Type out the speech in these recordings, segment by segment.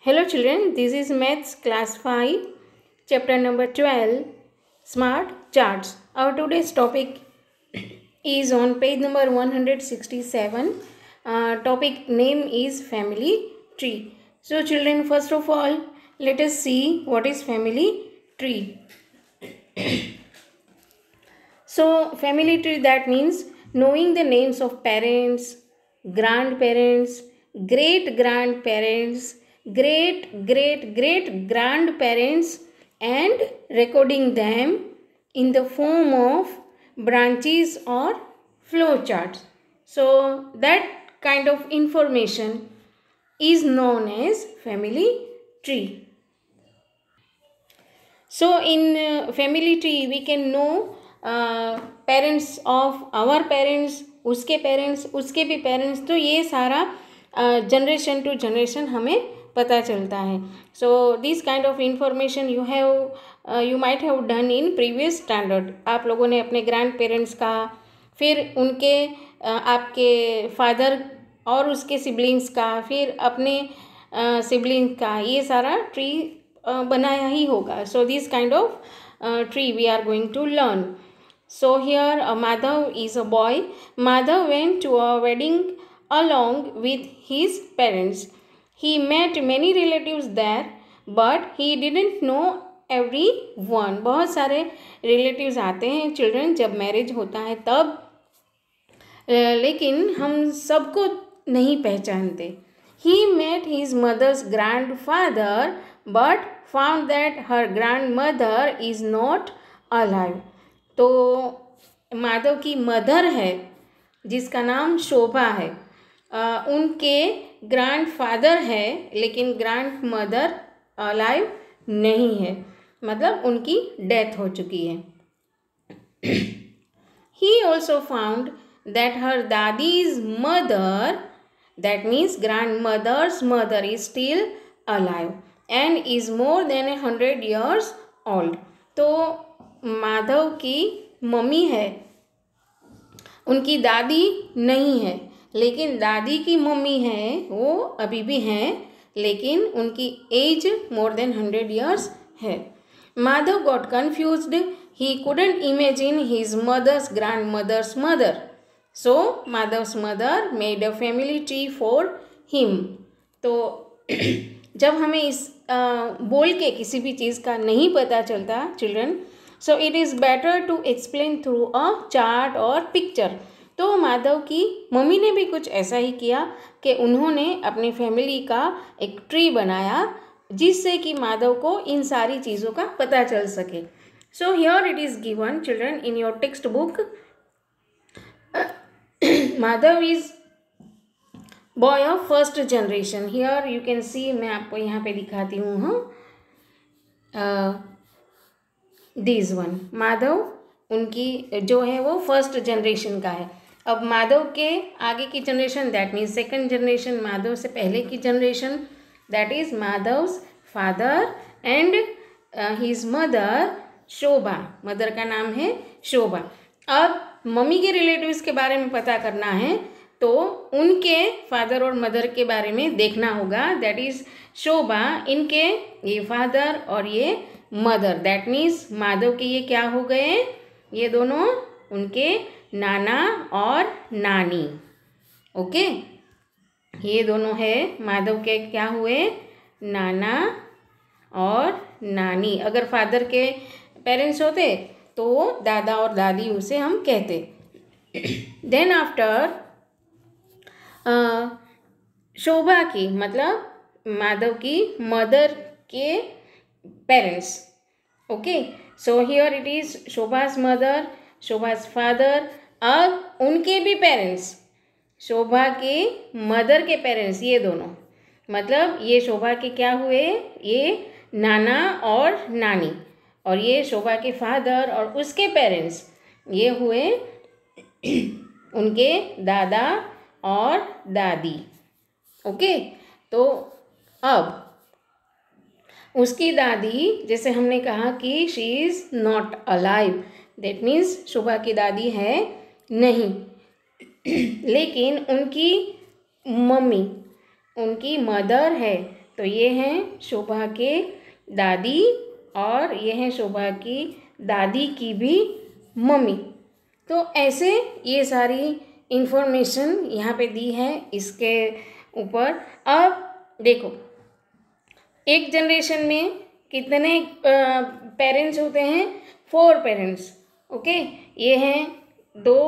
Hello children, this is Maths class 5, chapter number 12, Smart Charts. Our today's topic is on page number 167. Topic name is family tree. So children, first of all, let us see what is family tree. So family tree, that means knowing the names of parents, grandparents, great grandparents, great great great grandparents, and recording them in the form of branches or flowcharts. So that kind of information is known as family tree. So in family tree we can know parents of our parents, उसके parents, उसके भी parents, तो ये सारा generation to generation हमें पता चलता है. So this kind of information you might have done in previous standard. आप लोगों ने अपने ग्रैंड पेरेंट्स का, फिर उनके आपके फादर और उसके सिबलिंग्स का, फिर अपने सिबलिंग का, ये सारा ट्री बनाया ही होगा. So this kind of tree we are going to learn. So here Madhav is a boy. Madhav went to a wedding along with his parents. He met many relatives there, but he didn't know everyone. बहुत सारे relatives आते हैं children जब marriage होता है तब, लेकिन हम सबको नहीं पहचानते. He met his mother's grandfather, but found that her grandmother is not alive. तो माधव की मदर है जिसका नाम शोभा है, उनके ग्रैंडफादर है लेकिन ग्रैंड मदर अलाइव नहीं है, मतलब उनकी डेथ हो चुकी है. He also found that her dadi's mother, that means grandmother's mother, is still alive and is more than 100 years old. तो माधव की मम्मी है, उनकी दादी नहीं है, लेकिन दादी की मम्मी है, वो अभी भी हैं, लेकिन उनकी एज मोर देन 100 years है. Madhav got confused. He couldn't imagine his mother's grandmother's mother. So Madhav's mother made a family tree for him. तो जब हमें इस बोल के किसी भी चीज़ का नहीं पता चलता children, so it is better to explain through a chart और पिक्चर. तो माधव की मम्मी ने भी कुछ ऐसा ही किया कि उन्होंने अपनी फैमिली का एक ट्री बनाया जिससे कि माधव को इन सारी चीज़ों का पता चल सके. सो here it is given children in your text book. Madhav is boy of first generation. Here you can see, मैं आपको यहाँ पे दिखाती हूँ. दिस वन, माधव उनकी जो है वो फर्स्ट जनरेशन का है. अब माधव के आगे की generation, that means second generation, Madhav से पहले की generation, that is Madhav's father and his mother Shobha. Mother का नाम है शोभा. अब मम्मी के रिलेटिव्स के बारे में पता करना है तो उनके फादर और मदर के बारे में देखना होगा. दैट इज शोभा, इनके ये फादर और ये मदर, दैट मीन्स माधव के ये क्या हो गए, ये दोनों उनके नाना और नानी. ओके, ये दोनों है माधव के क्या हुए, नाना और नानी. अगर फादर के पेरेंट्स होते तो दादा और दादी उसे हम कहते. देन आफ्टर शोभा की, मतलब माधव की मदर के parents. Okay, so here it is Shobha's mother, Shobha's father. अब उनके भी पेरेंट्स, शोभा के मदर के पेरेंट्स, ये दोनों, मतलब ये शोभा के क्या हुए, ये नाना और नानी, और ये शोभा के फादर और उसके पेरेंट्स, ये हुए उनके दादा और दादी. ओके, तो अब उसकी दादी, जैसे हमने कहा कि she is not alive, that means Shobha की दादी है नहीं, लेकिन उनकी मम्मी, उनकी मदर है, तो ये हैं शोभा के दादी और ये हैं शोभा की दादी की भी मम्मी। तो ऐसे ये सारी इंफॉर्मेशन यहाँ पे दी है इसके ऊपर। अब देखो, एक जनरेशन में कितने पेरेंट्स होते हैं? 4 पेरेंट्स। ओके, ये हैं 2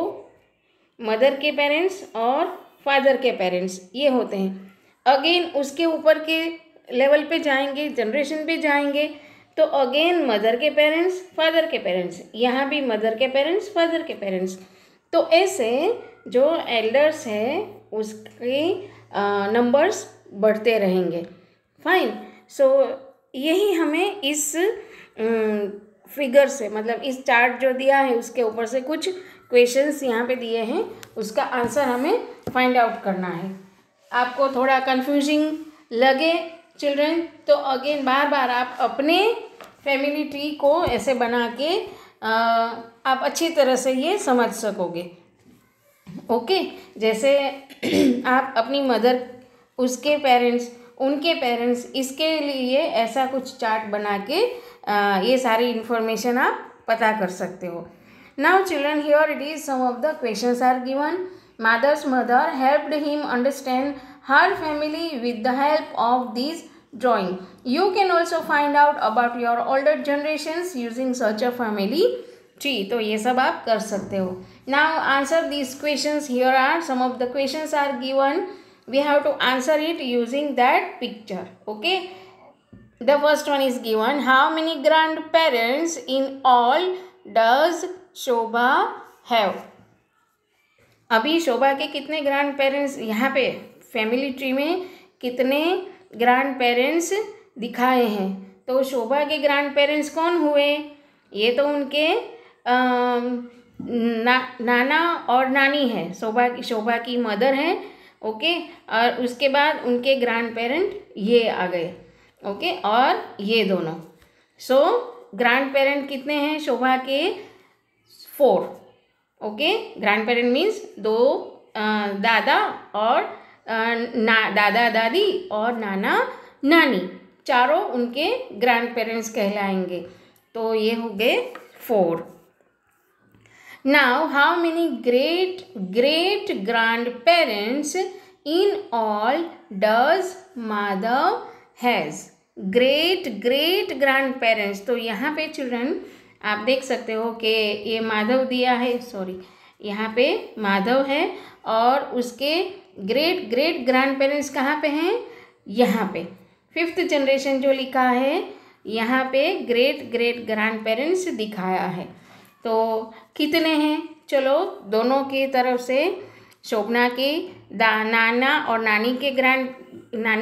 मदर के पेरेंट्स और फादर के पेरेंट्स, ये होते हैं। अगेन उसके ऊपर के लेवल पे जाएंगे, जनरेशन पे जाएंगे, तो अगेन मदर के पेरेंट्स, फादर के पेरेंट्स, यहाँ भी मदर के पेरेंट्स, फादर के पेरेंट्स। तो ऐसे जो एल्डर्स है उसके नंबर्स बढ़ते रहेंगे। फाइन। सो यही हमें इस फिगर से, मतलब इस चार्ट जो दिया है उसके ऊपर से कुछ क्वेश्चंस यहाँ पे दिए हैं, उसका आंसर हमें फाइंड आउट करना है। आपको थोड़ा कंफ्यूजिंग लगे चिल्ड्रन, तो अगेन बार बार आप अपने फैमिली ट्री को ऐसे बना के आप अच्छी तरह से ये समझ सकोगे। ओके, जैसे आप अपनी मदर, उसके पेरेंट्स, उनके पेरेंट्स, इसके लिए ऐसा कुछ चार्ट बना के ये सारी इन्फॉर्मेशन आप पता कर सकते हो। Now children, here it is some of the questions are given. Mothers mother helped him understand her family with the help of this drawing. You can also find out about your older generations using such a family tree. तो ये सब आप कर सकते हो। Now answer these questions. Here are some of the questions are given. We have to answer it using that picture. Okay. The first one is given. How many grandparents in all does Shobha have? अभी शोभा के कितने grand parents यहाँ पे family tree में कितने grand parents दिखाए हैं? तो शोभा के ग्रैंड पेरेंट्स कौन हुए? ये तो उनके नाना और नानी है। शोभा की मदर है। ओके, और उसके बाद उनके ग्रैंड पेरेंट ये आ गए। ओके, और ये दोनों। सो ग्रैंड पेरेंट कितने हैं शोभा के? 4। ओके, ग्रैंड पेरेंट मीन्स 2 दादा और दादा दादी और नाना नानी, चारों उनके ग्रैंड पेरेंट्स कहलाएंगे। तो ये हो गए 4। Now how many great great grand parents in all does Madhav has? Great great grand parents, तो यहाँ पे चिल्ड्रन आप देख सकते हो कि ये माधव दिया है, सॉरी यहाँ पे माधव है और उसके ग्रेट ग्रेट ग्रैंड पेरेंट्स कहाँ पे हैं? यहाँ पे 5th जनरेशन जो लिखा है यहाँ पे ग्रेट ग्रेट ग्रैंड पेरेंट्स दिखाया है। तो कितने हैं? चलो दोनों की तरफ से शोभना के नाना और नानी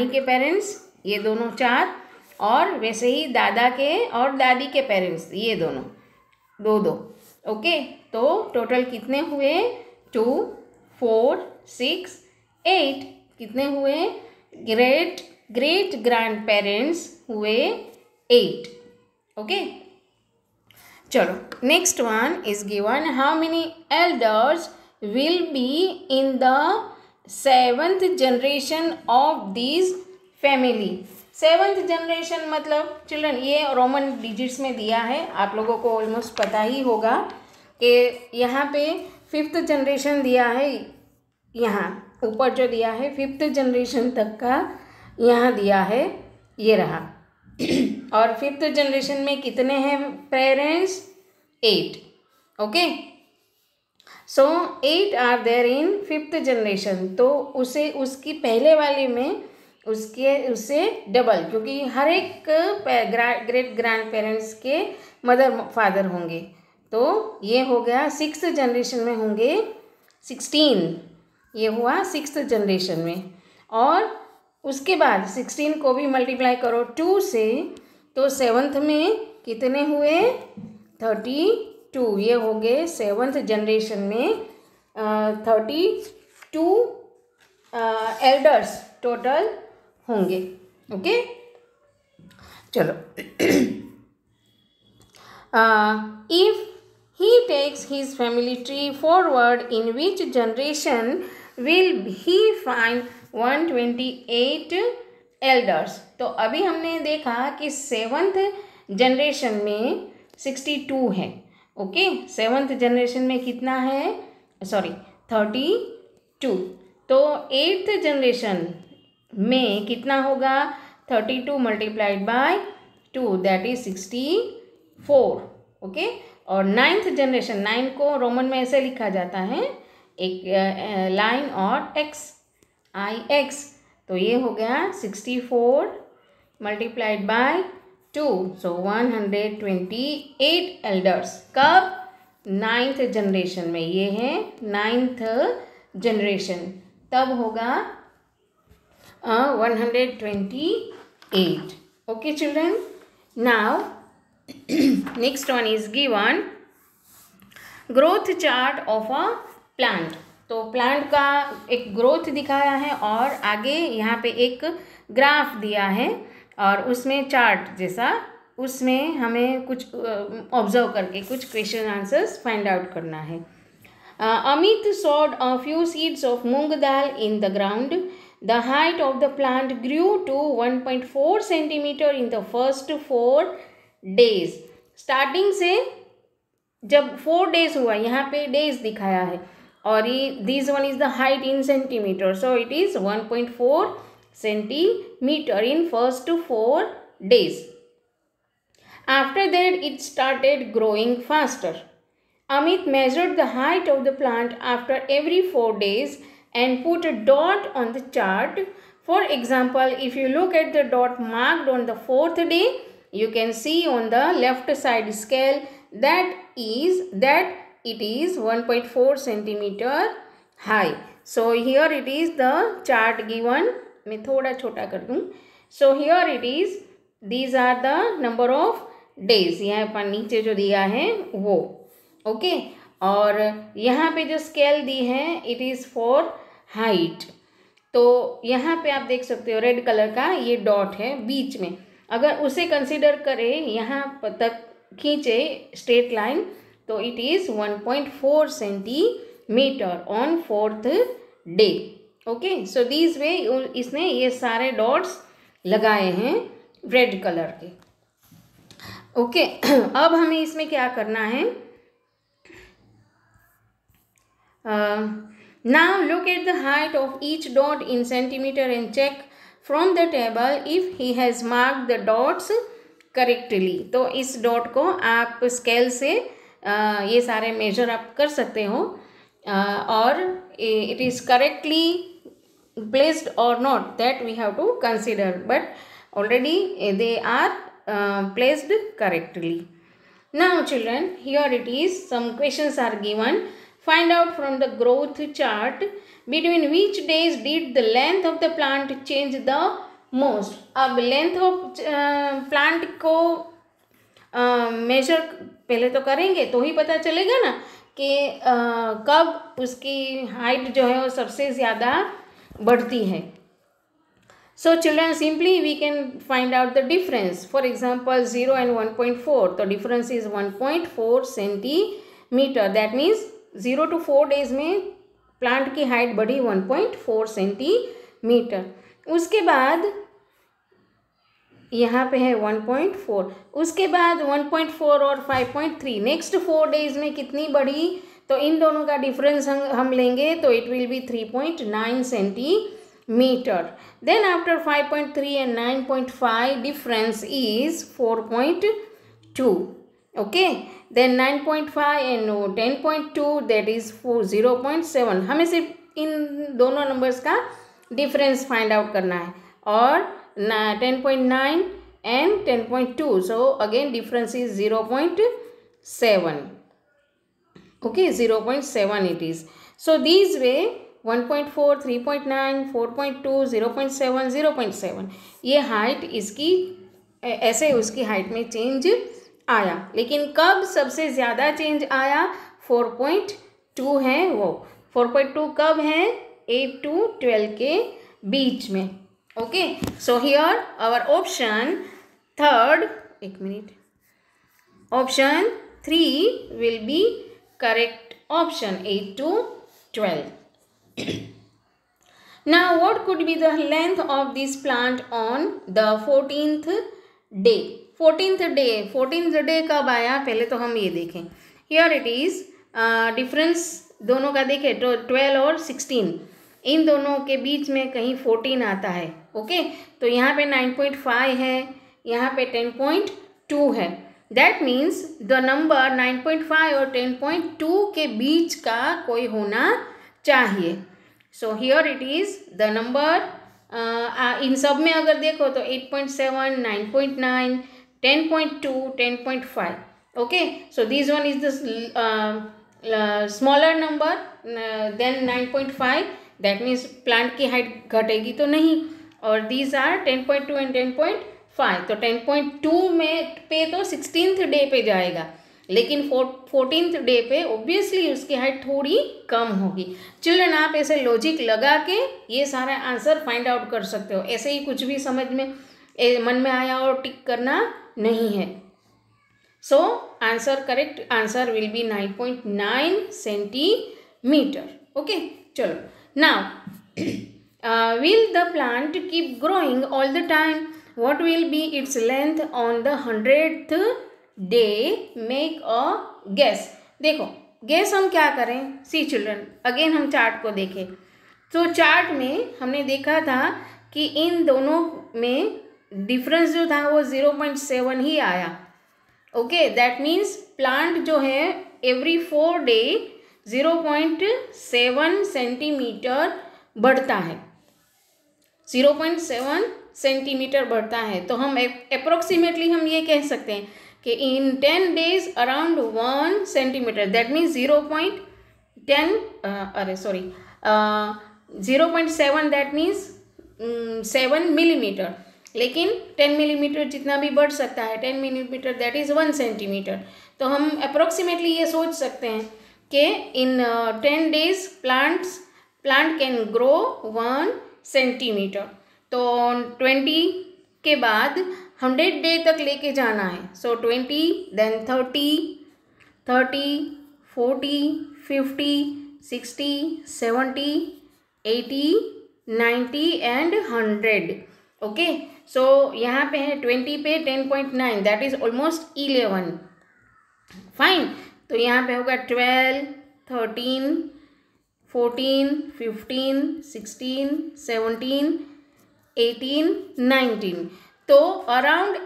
के पेरेंट्स ये दोनों 4, और वैसे ही दादा के और दादी के पेरेंट्स ये दोनों 2। ओके, तो टोटल कितने हुए? 2, 4, 6, 8 कितने हुए? ग्रेट ग्रेट ग्रैंड पेरेंट्स हुए 8। ओके, चलो next one is given. How many elders will be in the 7th generation of this family? 7th generation मतलब चिल्ड्रन ये रोमन डिजिट्स में दिया है, आप लोगों को ऑलमोस्ट पता ही होगा कि यहाँ पे 5th जनरेशन दिया है, यहाँ ऊपर जो दिया है 5th जनरेशन तक का यहाँ दिया है, ये रहा. और 5th जनरेशन में कितने हैं parents? 8. Okay, so 8 are there in 5th generation. तो उसे उसकी पहले वाले में उससे डबल, क्योंकि हर एक ग्रेट ग्रैंड पेरेंट्स के मदर फादर होंगे. तो ये हो गया 6th जनरेशन में होंगे 16. ये हुआ 6th जनरेशन में. और उसके बाद 16 को भी मल्टीप्लाई करो 2 से, तो 7th में कितने हुए? 32. ये हो गए 7th जनरेशन में 32 एल्डर्स टोटल होंगे. ओके, चलो. If he takes his family tree forward, in which generation will he find 128 elders. तो अभी हमने देखा कि 7th जनरेशन में 62 है। ओके, 7th जनरेशन में कितना है, सॉरी 32। तो 8th जनरेशन में कितना होगा, 32 multiplied by 2 that is 64। Okay, और 9th जनरेशन, 9 को रोमन में ऐसे लिखा जाता है, एक लाइन और एक्स, आई एक्स, तो ये हो गया 64 मल्टीप्लाइड बाय 2, सो 128 एल्डर्स। कब, 9th जनरेशन में, ये है 9th जनरेशन, तब होगा 128। Okay children, now next one is given growth chart of a plant. तो प्लांट का एक ग्रोथ दिखाया है और आगे यहाँ पे एक ग्राफ दिया है और उसमें चार्ट जैसा, उसमें हमें कुछ ऑब्जर्व करके कुछ क्वेश्चन आंसर्स फाइंड आउट करना है। Amit sowed a few seeds of moong dal in the ground. The height of the plant grew to 1.4 centimeter in the first 4 days. Starting से जब 4 days हुआ, यहाँ पे days दिखाया है और ये this one is the height in centimetre, so it is 1.4 centimetre in first 4 days. After that it started growing faster. Amit measured the height of the plant after every 4 days and put a dot on the chart. For example, if you look at the dot marked on the 4th day, you can see on the left side scale that it is 1.4 centimeter high. So here it is the chart given. मैं थोड़ा छोटा कर दूँ. So here it is, these are the number of days. यहाँ पर नीचे जो दिया है वो, ओके, और यहाँ पे जो स्केल दी है इट इज़ फॉर हाइट। तो यहाँ पे आप देख सकते हो रेड कलर का ये डॉट है बीच में, अगर उसे कंसीडर करें यहाँ तक खींचे स्ट्रेट लाइन, तो it is 1.4 centimetre on 4th day. Okay, so this way इसने ये सारे डॉट्स लगाए हैं रेड कलर के। ओके, अब हमें इसमें क्या करना है, now look at the height of each dot in centimeter and check from the table if he has marked the dots correctly. तो इस डॉट को आप स्केल से ये सारे मेजर आप कर सकते हो और it is correctly placed or not, that we have to consider, but already they are placed correctly. Now children, here it is, some questions are given. Find out from the growth chart between which days did the length of the plant change the most. अब length of plant को measure पहले तो करेंगे तो ही पता चलेगा ना कि कब उसकी हाइट जो है वो सबसे ज़्यादा बढ़ती है. So children, simply we can find out the difference. For example, 0 and 1.4, तो difference is 1.4 centimeter. That means 0 to 4 days में प्लांट की हाइट बढ़ी 1.4 सेंटीमीटर. उसके बाद यहाँ पे है 1.4, उसके बाद 1.4 और 5.3, नेक्स्ट 4 डेज में कितनी बढ़ी, तो इन दोनों का डिफरेंस हम लेंगे तो it will be 3.9 centimetre. Then after 5.3 and 9.5 difference is 4.2. Okay, then 9.5 and 10.2 that is 0.7. हमें सिर्फ इन दोनों नंबर्स का डिफरेंस फाइंड आउट करना है और 10.9 and 10.2, so again difference is 0.7. okay, 0.7 it is. So these way 1.4, 3.9, 4.2, 0.7, 0.7 ये हाइट इसकी ऐसे उसकी हाइट में चेंज आया. लेकिन कब सबसे ज़्यादा चेंज आया, 4.2 है वो. 4.2 कब है, 8 to 12 के बीच में. Okay, so here our option third, एक minute, option 3 will be correct option, 8 to 12. Now what could be the length of this plant on the 14th day? 14th day कब आया, पहले तो हम ये देखें. Here it is, डिफरेंस दोनों का देखें तो 12 और 16, इन दोनों के बीच में कहीं 14 आता है. ओके, तो यहाँ पे 9.5 है, यहाँ पे 10.2 है. दैट मीन्स द नंबर 9.5 और 10.2 के बीच का कोई होना चाहिए. So here it is the number. इन सब में अगर देखो तो 8.7, 9.9, 10.2, 10.5. Okay, so this one is the smaller number then 9.5. That means plant की हाइट घटेगी तो नहीं. और दीज आर 10.2 एंड 10.5. तो 10.2 में पे तो 16th डे पे जाएगा, लेकिन 14th डे पे ऑब्वियसली उसकी हाइट थोड़ी कम होगी. चिल्ड्रन, आप ऐसे लॉजिक लगा के ये सारा आंसर फाइंड आउट कर सकते हो. ऐसे ही कुछ भी समझ में मन में आया और टिक करना नहीं है. So answer, correct answer will be 9.9 centimetre. Okay, चलो. Now will the plant keep growing all the time? What will be its length on the 100th day? Make a guess. देखो, guess हम क्या करें. सी चिल्ड्रन, अगेन हम chart को देखें तो chart में हमने देखा था कि इन दोनों में डिफरेंस जो था वो 0.7 ही आया. ओके, दैट मीन्स प्लांट जो है एवरी 4 डे 0.7 सेंटीमीटर बढ़ता है. 0.7 सेंटीमीटर बढ़ता है. तो हम अप्रोक्सीमेटली हम ये कह सकते हैं कि इन 10 days around 1 centimetre. That means 0.7, that means 7 millimetre. लेकिन 10 मिलीमीटर जितना भी बढ़ सकता है, 10 मिलीमीटर दैट इज़ 1 सेंटीमीटर. तो हम अप्रोक्सीमेटली ये सोच सकते हैं कि इन 10 days plant can grow 1 centimetre. तो 20 के बाद 100 डे तक लेके जाना है. सो 20, देन 30, 40, 50, 60, 70, 80, 90 एंड 100. ओके, सो यहाँ पे है 20 पे 10.9, दैट इज ऑलमोस्ट 11. फाइन. तो यहाँ पे होगा 12, 13, 14, 15, 16, 17, 18, 19. तो around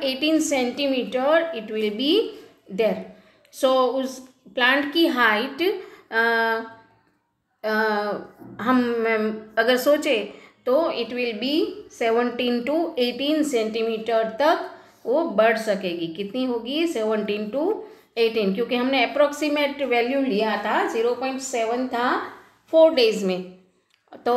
18 centimetre it will be there. So उस प्लांट की हाइट हम अगर सोचे तो it will be 17 to 18 centimetre तक वो बढ़ सकेगी. कितनी होगी? 17 to 18, क्योंकि हमने अप्रोक्सीमेट वैल्यू लिया था 0.7 था 4 डेज में. तो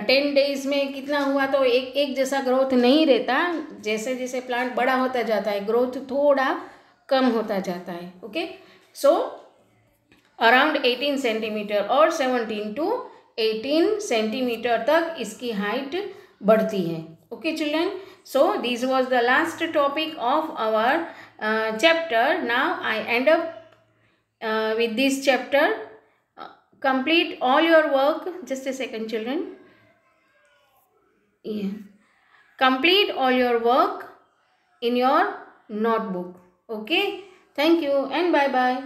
10 डेज में कितना हुआ? तो एक जैसा ग्रोथ नहीं रहता. जैसे जैसे प्लांट बड़ा होता जाता है ग्रोथ थोड़ा कम होता जाता है. ओके, सो अराउंड 18 सेंटीमीटर और 17 to 18 सेंटीमीटर तक इसकी हाइट बढ़ती है. Okay children, so this was the last topic of our chapter. Now I end up with this chapter. Complete all your work. Just a second children. Yeah. Complete all your work in your notebook. Okay, thank you and bye bye.